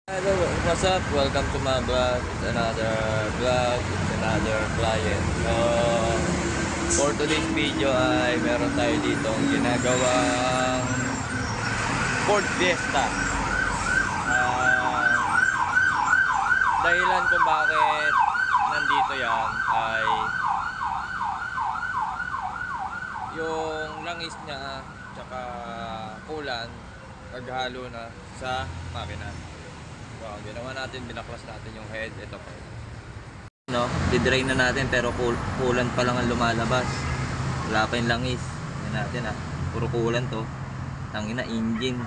Hello, what's up? Welcome to my vlog. It's another vlog. It's another client. So, for today's video ay meron tayo dito ang ginagawang Ford Fiesta. Dahilan kung bakit nandito yan ay yung langis niya tsaka kulan naghalo na sa makina. So, ginawa natin, binaklas natin yung head. Ito po. No, didrain na natin pero kulan pa lang ang lumalabas. Wala pa yung langis. Yan natin puro kulan to. Tangina, engine.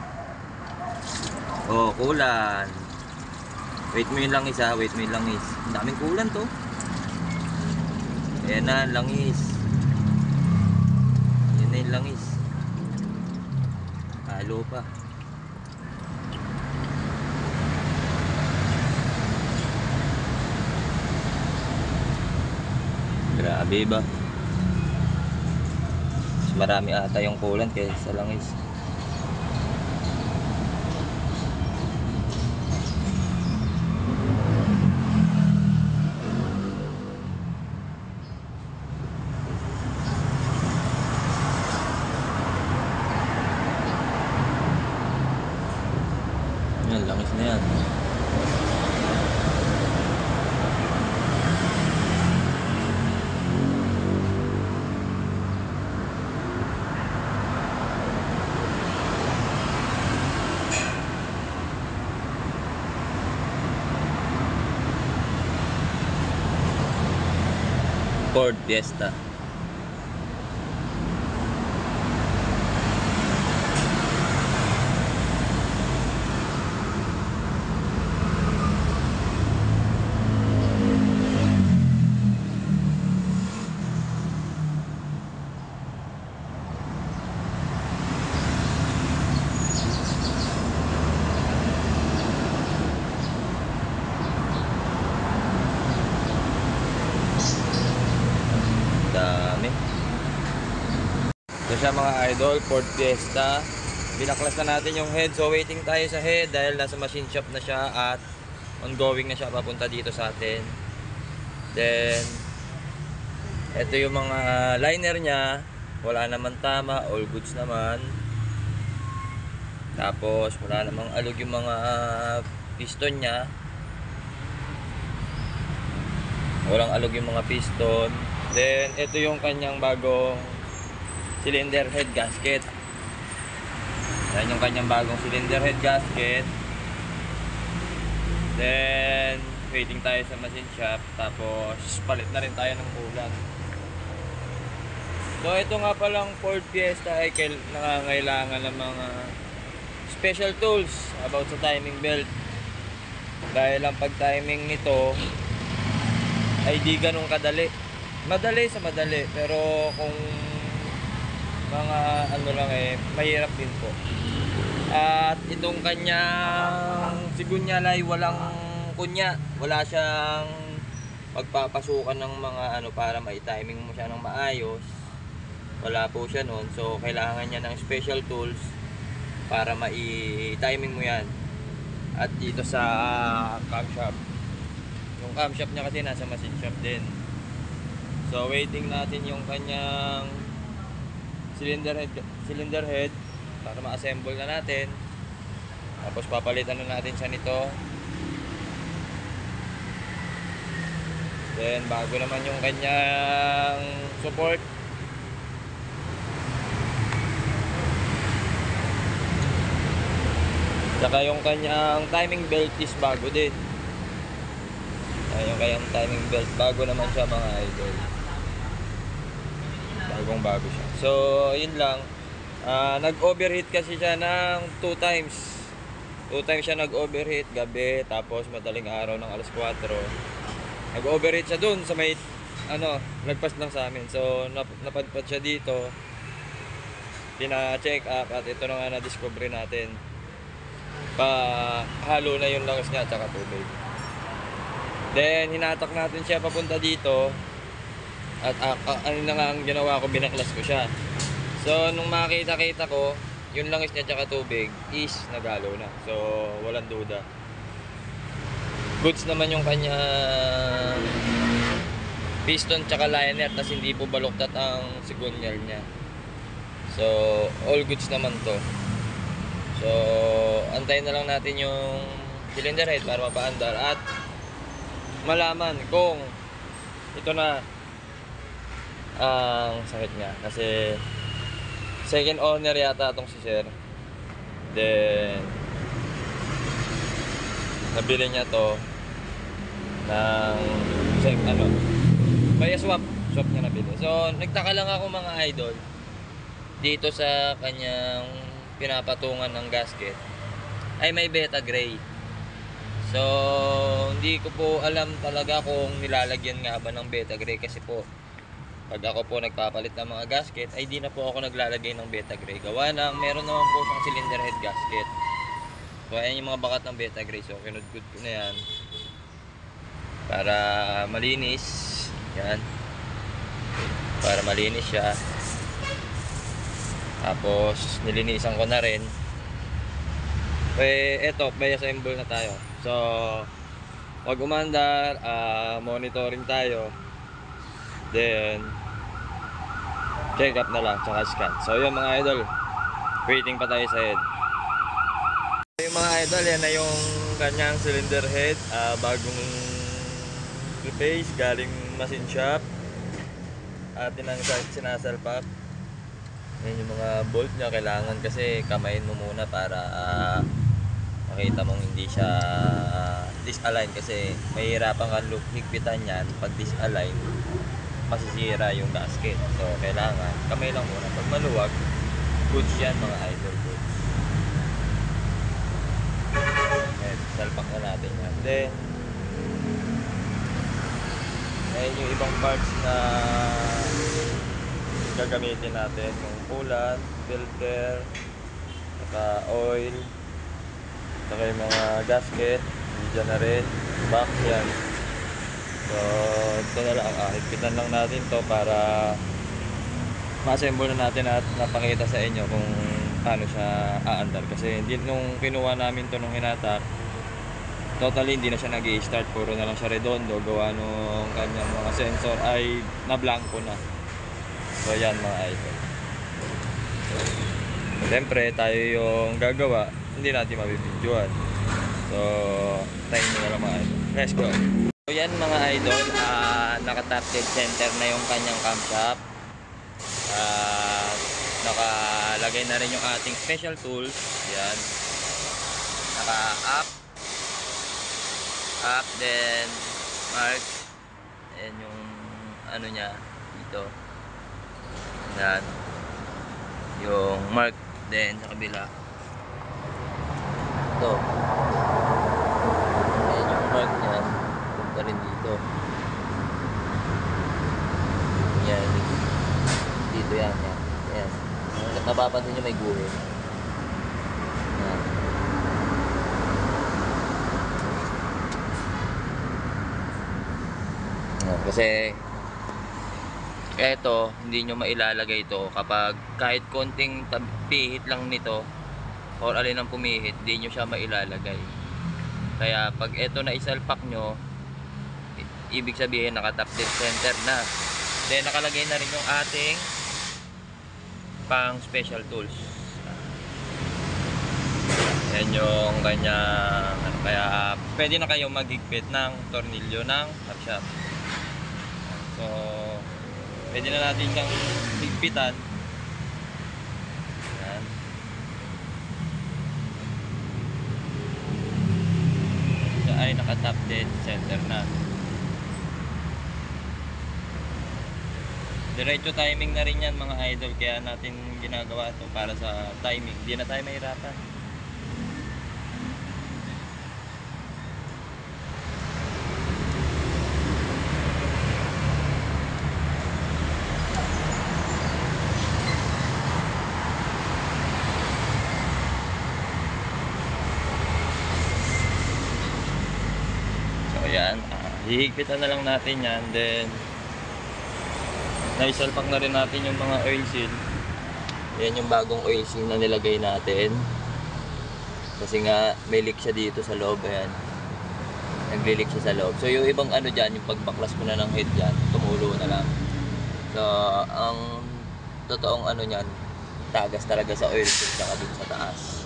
Oh, kulan. Wait mo yung langis wait mo yung langis. Ang daming kulan to. Ayan na, langis. Yan na yung langis. Halo pa. Grabe ba? Mas marami ata yung kulan kaysa langis. Yan, langis na yan. Ford Fiesta. Dami. So siya mga idol, Ford Fiesta. Binaklas na natin yung head. So waiting tayo sa head dahil nasa machine shop na siya at ongoing na siya papunta dito sa atin. Then ito yung mga liner niya. Wala naman tama, all goods naman. Tapos wala namang alog yung mga piston niya. Walang alog yung mga piston. Then ito yung kanyang bagong cylinder head gasket. Yan yung kanyang bagong cylinder head gasket. Then waiting tayo sa machine shop. Tapos palit na rin tayo ng kulan. So ito nga palang Ford Fiesta ay nangangailangan ng mga special tools about sa timing belt. Dahil ang pag-timing nito ay di ganun kadali. Madali sa madali, pero kung mga ano lang mahirap din po. At itong kanyang sigunyalay walang kunya, wala siyang pagpapasukan ng mga para mai-timing mo siya ng maayos. Wala po siya noon, so kailangan niya ng special tools para mai-timing mo yan. At dito sa camshaft, yung camshaft niya kasi nasa machine shop din. So waiting natin yung kanyang cylinder head para ma-assemble na natin. Tapos papalitan na natin siya nito. Then bago naman yung kanyang support. Saka yung kanyang timing belt is bago din. Yung kanyang timing belt bago naman siya mga idol. Bagong bago siya. So yun lang. Nag-overheat kasi siya ng 2 times. 2 times siya nag-overheat gabi, tapos madaling araw ng alas 4. Nag-overheat siya dun sa may lagpas lang sa amin. So napadpad siya dito. Pina-check up at ito na nga na-discover natin. Halo na yung langis niya at saka tubig. Then hinatak natin siya papunta dito. At ano na nga ang ginawa ko, binaklas ko siya. So nung makita ko yung langis niya tsaka tubig is nagalo na. So walang duda. goods naman yung kanya piston tsaka liner, tas hindi po baluktat ang sigonyal niya. So all goods naman to. So antayin na lang natin yung cylinder head para mapaandar at malaman kung ito na ang sakit niya, kasi second owner yata itong si sir. Then nabili niya to ng kaya swap niya nabili. So nagtaka lang ako mga idol dito sa kanyang pinapatungan ng gasket ay may beta gray. So hindi ko po alam talaga kung nilalagyan nga ba ng beta gray, kasi po pag ako po nagpapalit ng mga gasket ay di na po ako naglalagay ng beta gray. Gawa ng meron naman po siyang cylinder head gasket. So ayan yung mga bakat ng beta gray. So kinudkod ko na yan para malinis. Yan, para malinis siya. Tapos nilinisan ko na rin. Eto, may assemble na tayo. So pag umandar, monitoring tayo. Then check up na lang, tsaka scan. So yun mga idol, waiting pa tayo sa head. Yung mga idol, yan na yung kanyang cylinder head, bagong replace, galing machine shop. Atin ang sinasalpak. Yan yung mga bolt niya, kailangan kasi kamayin mo muna para makita mong hindi siya disalign, kasi mahirapan kang higpitan yan. Pag disalign, masisira yung gasket. So kailangan kamay lang muna. Pag maluwag, goods yan mga idol, goods. Ayan, salpak na natin yan. Then ayan yung ibang parts na gagamitin natin, yung coolant, filter, saka oil, saka yung mga gasket, dyan na rin, box yan. So ito na lang, higpitan lang natin to para ma-assemble na natin at napakita sa inyo kung paano siya aandar. Kasi hindi, nung kinuha namin to nung hinatak, totally hindi na siya nag-i-start, puro na lang siya redondo, gawa nung kanyang mga sensor ay na-blanco na. So yan mga idol. Siyempre tayo yung gagawa, hindi natin mabibidyoan. So tayo nyo na lang mga idol. Let's go. So yan mga idol, naka-top dead center na yung kanyang camshaft. Nakalagay na rin yung ating special tools. Yan, naka-up, then mark, and yung ano niya dito, yan yung mark, then sa kabila ito, yan yung mark niya, punta rin dito, yan dito, yan napapansin nyo may guhit. Yan. Kasi eto, hindi nyo mailalagay ito kapag kahit konting pihit lang nito or alin ang pumihit, hindi nyo siya mailalagay. Kaya pag eto na isalpak nyo, ibig sabihin naka-top dead center na. Then nakalagay na rin yung ating pang special tools. Yan yung kanyang kaya pwede na kayo maghigpit ng tornilyo ng camshaft. So pwede na natin siyang higpitan. Yan. Siya ay naka-top dead center na. Diretso timing na rin yan mga idol, kaya natin ginagawa ito para sa timing. Hindi na tayo mahirapan. So yan, hihigpitan na lang natin yan. Then naisalpak na rin natin yung mga oil seal. Yan yung bagong oil seal na nilagay natin. Kasi nga may leak siya dito sa loob. Ayan. Nagli-leak siya sa loob. So yung ibang ano dyan, yung pagbaklas mo na ng head dyan, tumulo na lang. So ang totoong ano niyan, tagas talaga sa oil seal saka dun sa taas.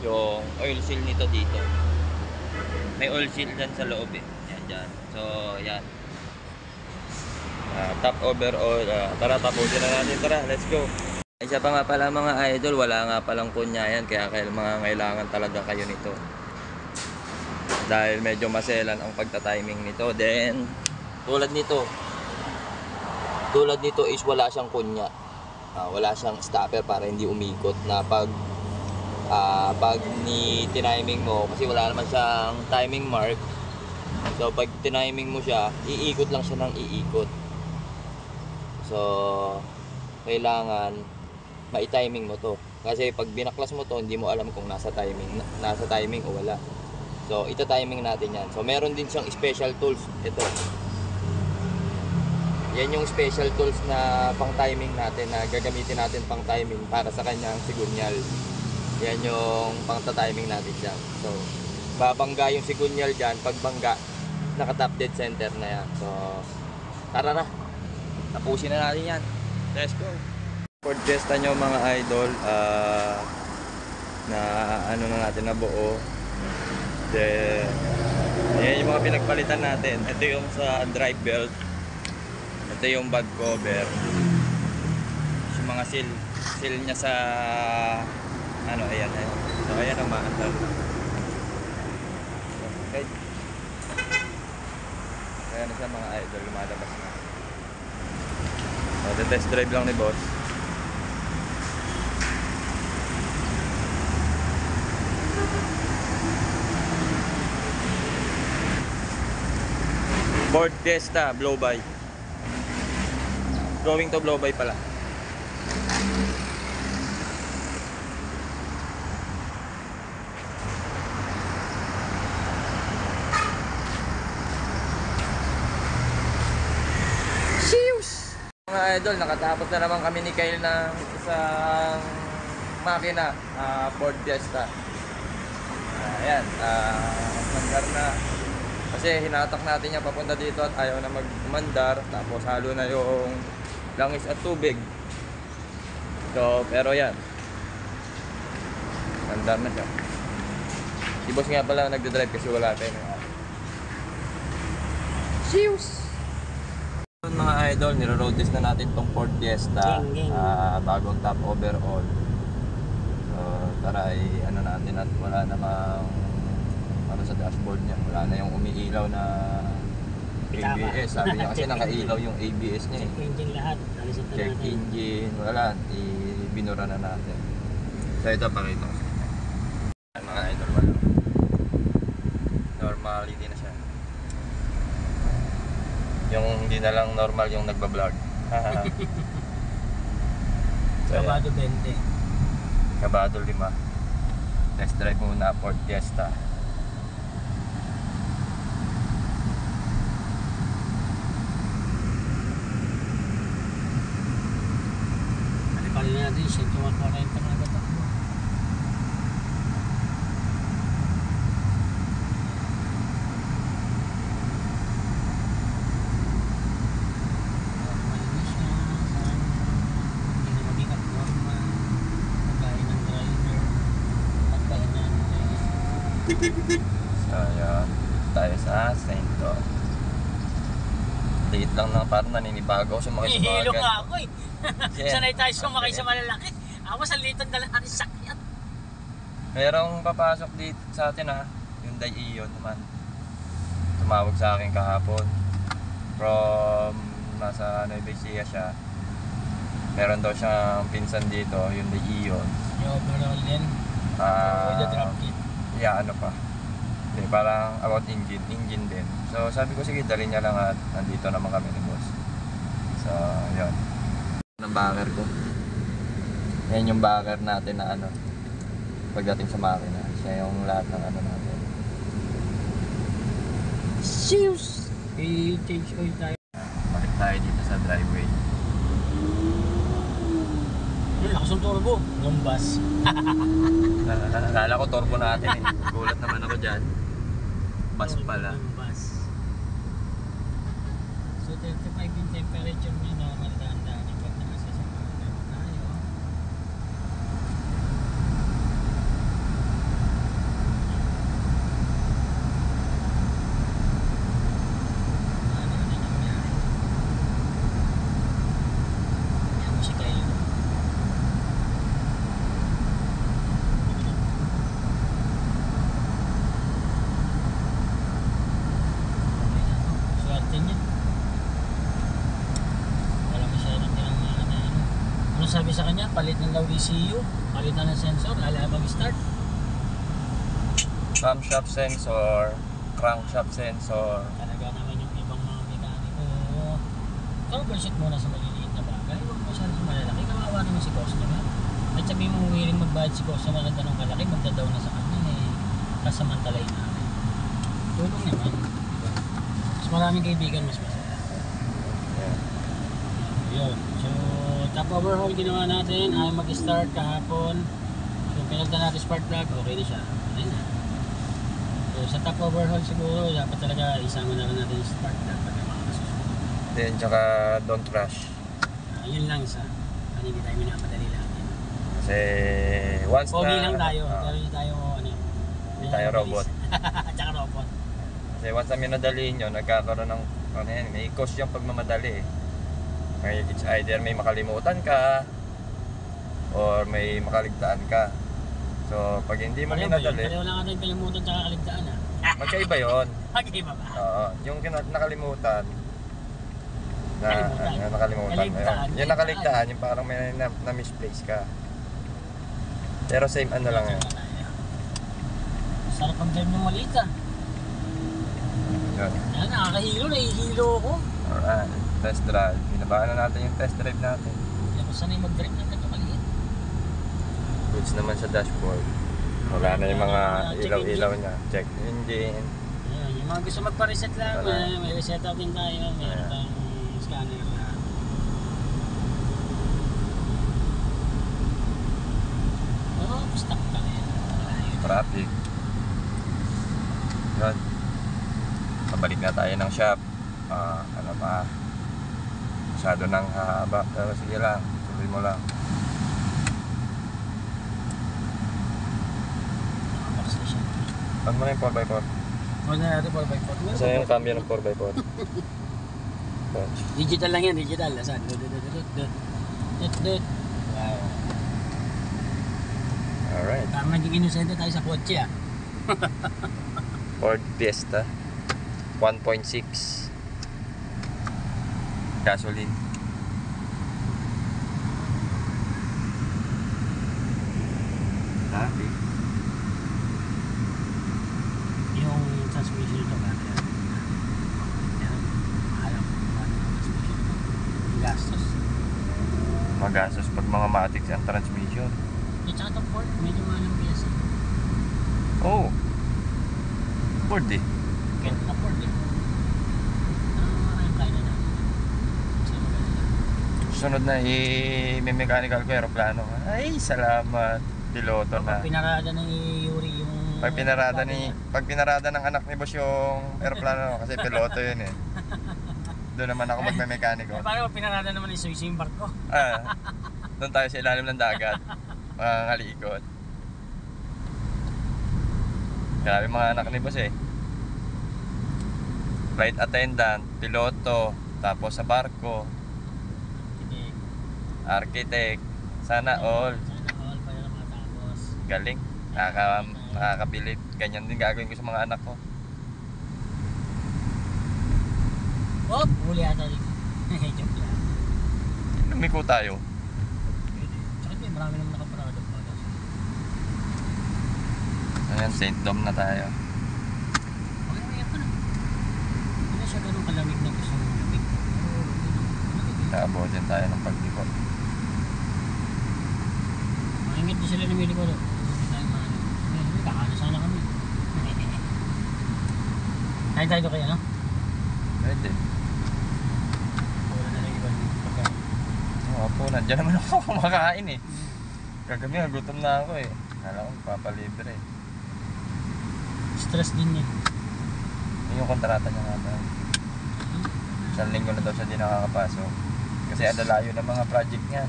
Yung oil seal nito dito. May oil seal dyan sa loob eh. Yan dyan. So yan. Top overall. Tara, tapusin na natin. Tara, let's go. Isa pa nga pala mga idol, wala nga palang kunya yan. Kaya mga kailangan talaga kayo nito. Dahil medyo maselan ang pagta-timing nito. Then, tulad nito is wala siyang kunya. Wala siyang stopper para hindi umikot na pag tiniming mo, kasi wala naman siyang timing mark. So pag tiniming mo siya, iikot lang siya ng iikot. So kailangan mai-timing mo to. Kasi pag binaklas mo to, hindi mo alam kung nasa timing o wala. So ita-timing natin yan. So meron din siyang special tools. Ito. Yan yung special tools na pang timing natin, na gagamitin natin pang timing para sa kanyang sigunyal. Yan yung pang timing natin dyan. So babangga yung sigunyal dyan. Pag bangga, naka-top dead center na yan. So tara na, tapusin na natin yan. Let's go. Ford Fiesta nyo mga idol, na ano na natin na buo. Then yan yung mga pinagpalitan natin. Ito yung sa drive belt. Ito yung bag cover. Yung mga seal niya sa ano, ayan. So ayan ang maandar. Okay. Ayan na siya mga idol, lumalabas na. So test drive lang ni boss. Ford Fiesta blow by. Going to blow by pala. Cheers! Mga idol, nakatapos na naman kami ni Kyle ng isang makina, Ford Fiesta. Ayan, mandar na. Kasi hinatak natin yan papunta dito at ayaw na magmandar. Tapos halo na yung langis at tubig. So, pero yan, mandar na siya. Si boss nga pala nagdadrive kasi wala tayo. Cheers! Mga idol, niro-road test na natin tong Ford Fiesta. Bagong top overall. So, tara, ano natin at wala namang ano sa dashboard niya. Wala na yung umiilaw na ABS. Sabi niya kasi nakailaw yung ABS niya. Check engine lahat. Check engine. Wala. Binura na natin. So ito, pakita ko. Mga idol, wala. Normality na siya. Yung hindi na lang normal yung nagbablog. So, Kabado 20. Kabado 5. Test drive muna Ford Fiesta. Pali na natin, 140 na agad ako. Malinis siya. Hindi na mabigat normal. Pagkain ng driver. Pagkain ng driver. So yun, tayo sa Sainto. Liit lang na parang naninibago sa mga Hihilo nga ako eh. Yeah. Sanay tayo sumakay sa malalaki. Ako sa litan dala natin sakyan. Merong papasok dito sa atin yung Ion naman. Tumawag sa akin kahapon. From nasa Nueva Ecija siya. Meron daw siyang pinsan dito, yung Ion. Yung overall din. With the drop kit. Yeah, ano pa. Hindi, parang about engine din. So sabi ko sige, dali niya lang at nandito naman kami ni boss. So, yun. Ng backer ko. Yan yung backer natin na ano, pagdating sa makina. Siya yung lahat ng ano natin. Cheers! I-change oil tayo. Bakit tayo dito sa driveway? Lakas ng turbo. Lumbas. Akala ko turbo natin eh. Gulat naman ako dyan. Bus pala. Bus. So 35 yung temperature niya, normal dahan-dahan yung pag nasa sa mga tayo. Ano na yung biyahe? May musika yun. Swerte niya. Wala masyadong tinangaan na ano. Ano sabi sa kanya? Palit ng daw DCU, palitan ng sensor, ala mag-start. Camshaft sensor, crankshaft sensor. Talaga naman yung ibang mga mekaniko. Troubleshoot muna sa maliliit na bagay. Huwag mo siya sa malalaki. Kawawa naman si customer. At sabihin mo willing magbayad si customer ng ganong kalaki, magdadaw na sa kanya eh. Kasamantalay namin. Tulong naman. Diba? Mas maraming kaibigan, mas masaya. Yeah. Yun. So, top overhaul ginawa natin ay mag-start kahapon. So, pinagda natin spark plug, okay na siya. Okay na. So, sa top overhaul siguro, dapat talaga isama na rin natin yung spark plug pag may mga kasusunod. Then, tsaka don't rush. Yun lang isa. Hindi tayo minamadali lang. Kasi once Pogi lang tayo, ah, pero hindi tayo ano. Hindi tayo robot. Tsaka robot. Kasi once na minadaliin nyo, nagkakaroon ng ano yan, may cost yung pagmamadali eh. It's either may makalimutan ka or may makaligtaan ka. So pag hindi mo minadali, Pareho lang natin kalimutan tsaka kaligtaan ah. magkaiba yun. Magkaiba ba? Oo, yung nakalimutan na Kalimutan. nakalimutan Kaligtaan. yung nakaligtaan, yung parang may na-misplace ka. Pero same ano lang yun. Sarap ang drive ng maliit ah. Yun. Yan, nakakahilo, nahihilo ako. Alright, test drive. Binabaan na natin yung test drive natin. Hindi ako sanay mag-drive ng ganito maliit. Goods naman sa dashboard. Wala na yung mga ilaw-ilaw niya. Check engine. Ayan, yung mga gusto magpa-reset lang, Wala. may reset out din tayo. Meron tayong scanner na. Oh, stuck ka na yan. Traffic. Yun. Pabalik na tayo ng shop. Ano pa. Masyado nang haba. Pero sige lang. Tuloy mo lang. Nakabox na siya. Pag mo na yung 4x4. Huwag na natin 4x4. Saan yung cambio ng 4x4? Watch. Digital lang yan, digital. Asan? Dut. Wow. Alright. Parang naging inosente tayo sa kotse ah. Ford Fiesta 1.6 gasoline. Traffic. Yung transmission ito ba? Alam ko ba yung transmission ito? Yung gastos. Magastos pag mga matic ang transmission. At saka itong Ford, medyo mahal ang piyesa. Oh, Ford eh. Kaya na Ford eh. Ayun tayo na natin. Kasi maganda. Sunod na i-mechanical ko aeroplano. Ay, salamat. Piloto na. Pag pinarada ni Yuri yung... Pag pinarada ng anak ni Boss yung aeroplano kasi piloto yun eh. Doon naman ako magme-mekaniko. Paano pag pinarada naman ni Suisi yung barko? Doon tayo sa ilalim ng dagat. Mga ngalikot. Grabe mga anak ni Boss eh. Flight attendant, piloto, tapos sa barko, Hindi. architect, sana all. Sana all pa yung matapos. Galing. Nakakabilib. Ganyan din gagawin ko sa mga anak ko. Oh, huli ata rin. Joke lang. Lumiko tayo. Tsaka may marami naman nakaparado pa. Ayan, St. Dom na tayo. Okay, may ako na. Hindi siya ganun kalamig na gusto ng lamig. Naabutin tayo ng pagliko. Maingit din sila namili ko doon. Hindi tayo maano. Kakano sana kami. Kain tayo kayo, no? Pwede. Wala na lang ibang pagkain. Oo po, nandiyan naman ako kumakain eh. Kagabi nga, gutom na ako eh. Kala ko papalibre eh. Stress din yan. yung kontrata niya nga daw. Isang linggo na daw siya di nakakapasok. Kasi ang lalayo ng mga project niya.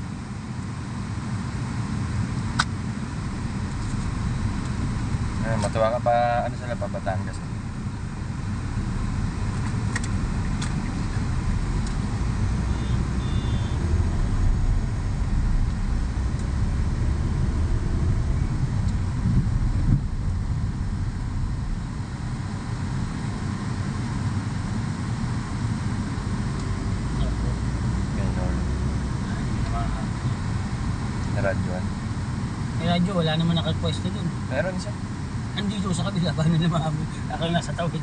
Matuwa ka pa, ano sila pa, Batangas. Radyoan. May radyo, wala naman nakapwesto dun. Meron siya. Andito sa kabila, paano naman ako nasa tawid.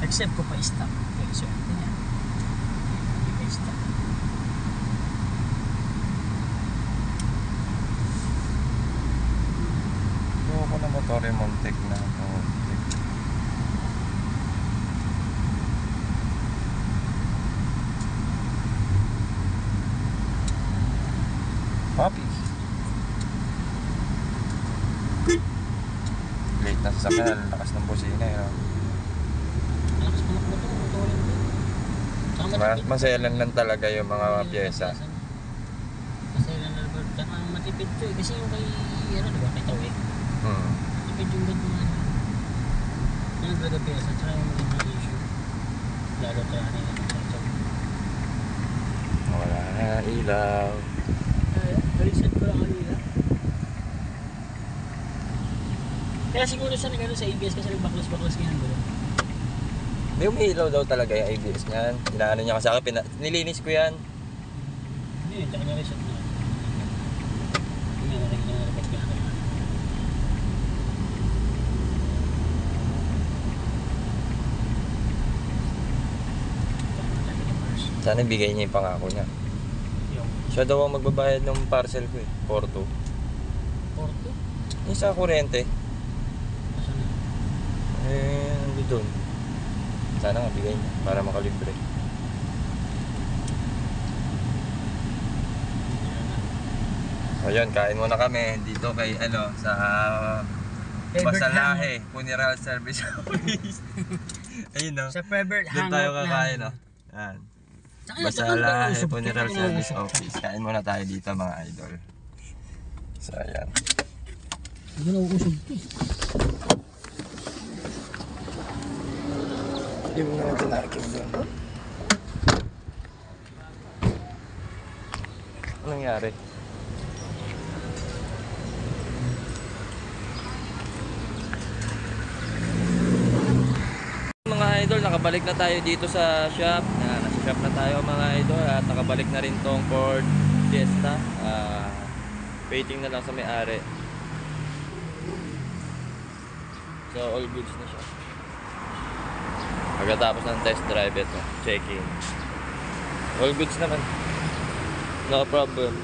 Except ko pa stop. Okay, so ito niya. Hindi pa stop. Ayoko na motor yung Montec na. Montec. Puppies. Late na sasakyan, lakas ng busina yun. Malakas pa na ito, motorin din. Saka matipid. Maselan lang talaga yung mga pyesa. Maselan lang lang. Saka matipid to eh. Kasi yung kay, ano diba, kay Tawik. Matipid yung ganito nga. Yung gada pyesa, tsaka yung mga issue. Lalo tayo nila. Wala na ilaw. Reset ko lang kanina. Kaya siguro siya nag-ano sa ABS kasi nagbaklas-baklas kaya nang Hindi umiilaw daw talaga yung ABS niyan. Inaano niya kasi ako, nilinis ko yan. Hindi, tsaka na-reset na. Hindi na na-reset ka na. Sana bigay niya yung pangako niya. Siya daw ang magbabayad ng parcel ko eh, Porto. Porto? Yung sa kurente. Asan na? Ano doon? Sana nga bigay niya para makalibre. So yun, kain muna kami dito kay sa Basalahe Funeral Service Office. Ayun no. Sa Pebert Doon tayo kakain no. Yan. Basalahe Funeral Service Office. Kain muna tayo dito mga idol. So ayan. Hindi na uusog ito eh. Hindi mo naman tinakin doon. Anong nangyari? Mga idol, nakabalik na tayo dito sa shop. Nasa shop na tayo mga idol at nakabalik na rin tong Ford Fiesta. Waiting na lang sa may-ari. So all goods na siya. Pagkatapos ng test drive ito, checking. All goods naman. No problem.